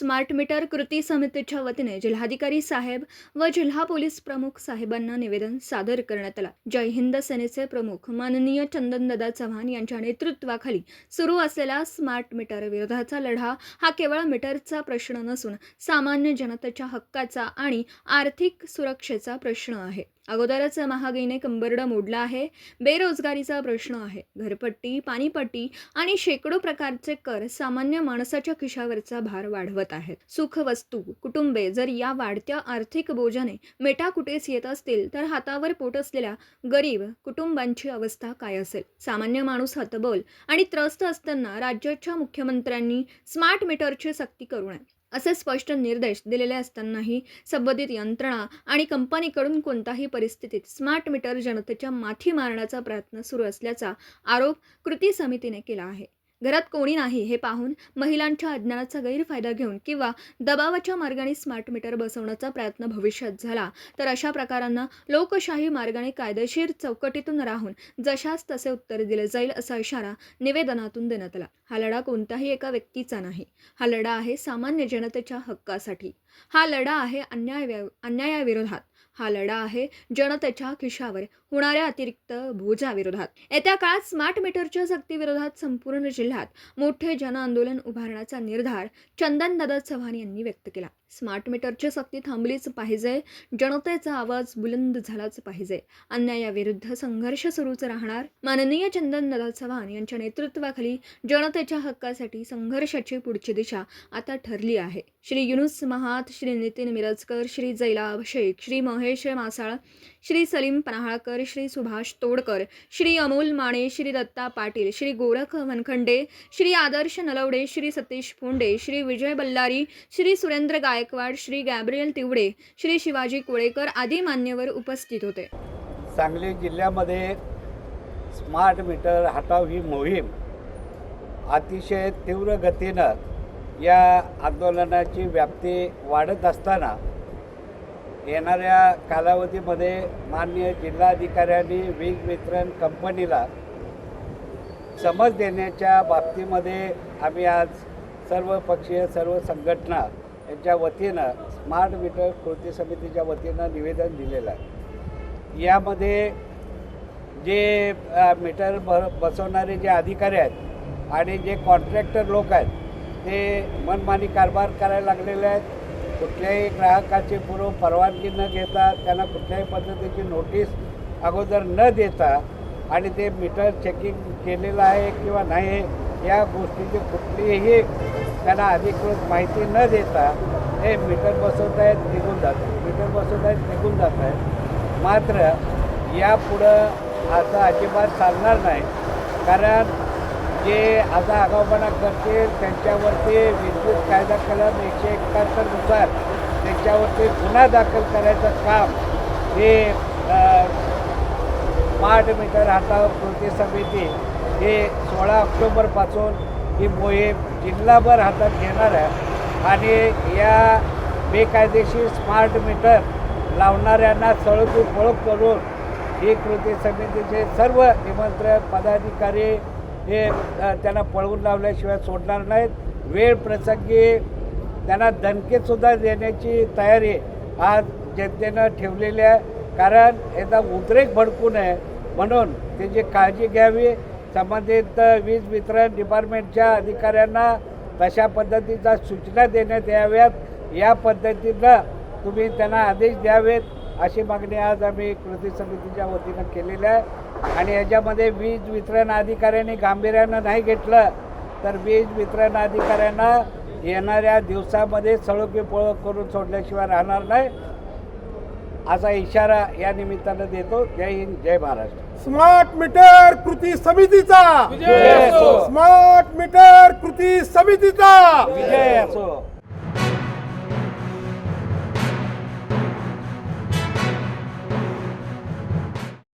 Smart meter कृती समितीच्या वतीने जिल्हाधिकारी साहेब व जिल्हा पोलीस प्रमुख साहेबांना निवेदन सादर करण्यात आला। जय हिंद सेनेचे प्रमुख माननीय चंदनदादा चव्हाण यांच्या नेतृत्वाखाली सुरू असलेला स्मार्ट मीटर विरोधाचा लढा हा केवळ मीटरचा प्रश्न नसून सामान्य जनतेच्या हक्काचा आणि आर्थिक सुरक्षेचा प्रश्न आहे। अगोदरच महागाईने कंबरडा मोडला आहे, बेरोजगारीचा प्रश्न आहे, घरपट्टी, पाणीपट्टी आणि शेकडो प्रकारचे कर सामान्य माणसाच्या खिशावरचा भार वाढवत आहेत। सुख वस्तू कुटुंबे जर या वाढत्या आर्थिक बोजाने मेटाकुटीस येत असतील तर हातावर पोट असलेल्या गरीब कुटुंबांची अवस्था काय असेल। सामान्य माणूस हतबल आणि त्रस्त असताना राज्याच्या मुख्यमंत्र्यांनी स्मार्ट मीटरची सक्ती करू नये असे स्पष्ट निर्देश दिलेले असतानाही संबंधित यंत्रणा आणि कंपनीकडून कोणत्याही परिस्थितीत स्मार्ट मीटर जनतेच्या माथी मारण्याचा प्रयत्न सुरू असल्याचा आरोप कृती समितीने केला आहे। घरात कोणी नाही हे पाहून महिलांच्या अज्ञानाचा गैरफायदा घेऊन किंवा दबावाच्या मार्गाने स्मार्ट मीटर बसवण्याचा प्रयत्न भविष्यात झाला तर अशा प्रकारांना लोकशाही मार्गाने कायदेशीर चौकटीतून राहून जशास तसे उत्तर दिले जाईल असा इशारा निवेदनातून देण्यात आला। हा लढा कोणत्याही एका व्यक्तीचा नाही, हा लढा आहे सामान्य जनतेच्या हक्कासाठी, हा लढा आहे अन्यायाविरोधात, हा लढा आहे जनतेच्या खिशावर होणाऱ्या अतिरिक्त बोजाविरोधात। येत्या काळात स्मार्ट मीटरच्या सक्तीविरोधात संपूर्ण जिल्ह्यात मोठे जनआंदोलन उभारण्याचा निर्धार चंदनदादा चव्हाण यांनी व्यक्त केला। स्मार्ट मीटरची सक्ती थांबलीच पाहिजे, जनतेचा आवाज बुलंद झालाच पाहिजे, अन्यायाविरुद्ध संघर्ष सुरूच राहणार। माननीय चंदनदादा चव्हाण यांच्या नेतृत्वाखाली जनतेच्या हक्कासाठी संघर्षाची पुढची दिशा आता ठरली आहे। श्री युनुस महात, श्री नितीन मिरजकर, श्री जैलाब शेख, श्री महेश मासाळ, श्री सलीम पन्हाळकर, श्री सुभाष तोडकर, श्री अमोल माने, श्री दत्ता पाटील, श्री गोरख वनखंडे, श्री आदर्श नलवडे, श्री सतीश फोंडे, श्री विजय बल्लारी, श्री सुरेंद्र गायकवाड, श्री गॅब्रियल तिवडे, श्री शिवाजी कोळेकर आदी मान्यवर उपस्थित होते। सांगली जिल्ह्यामध्ये स्मार्ट मीटर हटाव ही मोहीम अतिशय तीव्र गतीनं या आंदोलनाची व्याप्ती वाढत असताना येणाऱ्या कालावधीमध्ये माननीय जिल्हाधिकाऱ्यांनी वीज वितरण कंपनीला समज देण्याच्या बाबतीमध्ये आम्ही आज सर्व पक्षीय सर्व संघटना यांच्या वतीनं स्मार्ट मीटर कृती समितीच्या वतीनं निवेदन दिलेलं आहे। यामध्ये जे मीटर बसवणारे जे अधिकारी आहेत आणि जे कॉन्ट्रॅक्टर लोक आहेत ते मनमानी कारभार करायला लागलेले आहेत। कुठल्याही ग्राहकाची पूर्व परवानगी न घेता त्यांना कुठल्याही पद्धतीची नोटीस अगोदर न देता आणि ते मीटर चेकिंग केलेलं आहे किंवा नाही या गोष्टीची कुठलीही त्यांना अधिकृत माहिती न देता हे मीटर बसवत आहेत, निघून जात आहेत, मीटर बसवत आहेत, निघून जात आहेत। मात्र यापुढं असं अजिबात चालणार नाही, कारण जे आता आगाऊपणा करतील त्यांच्यावरती विद्युत कायदा कलम 171 नुसार त्यांच्यावरती गुन्हा दाखल करायचं काम हे स्मार्ट मीटर हटाव कृती समिती हे 16 ऑक्टोबरपासून ही मोहीम जिल्हाभर हातात घेणार आहे आणि या बेकायदेशीर स्मार्ट मीटर लावणाऱ्यांना सळोखी पळख करून ही कृती समितीचे सर्व निमंत्रण पदाधिकारी हे त्यांना पळवून लावल्याशिवाय सोडणार नाहीत। वेळ प्रसंगी त्यांना धमकीसुद्धा देण्याची तयारी आज जनतेनं ठेवलेली आहे, कारण याचा उद्रेक भडकू नये म्हणून त्याची काळजी घ्यावी। संबंधित वीज वितरण डिपार्टमेंटच्या अधिकाऱ्यांना तशा पद्धतीचा सूचना देण्यात याव्यात, या पद्धतीनं तुम्ही त्यांना आदेश द्यावेत अशी मागणी आज आम्ही कृती समितीच्या वतीनं केलेली आहे। आणि याच्यामध्ये वीज वितरण अधिकाऱ्यांनी गांभीर्यानं नाही घेतलं तर वीज वितरण अधिकाऱ्यांना येणाऱ्या दिवसामध्ये सळोखी पळख करून सोडल्याशिवाय राहणार नाही असा इशारा या निमित्तानं देतो। जय हिंद, जय महाराष्ट्र। स्मार्ट मीटर कृती समितीचा विजय असो। स्मार्ट मीटर कृती समितीचा विजय असो।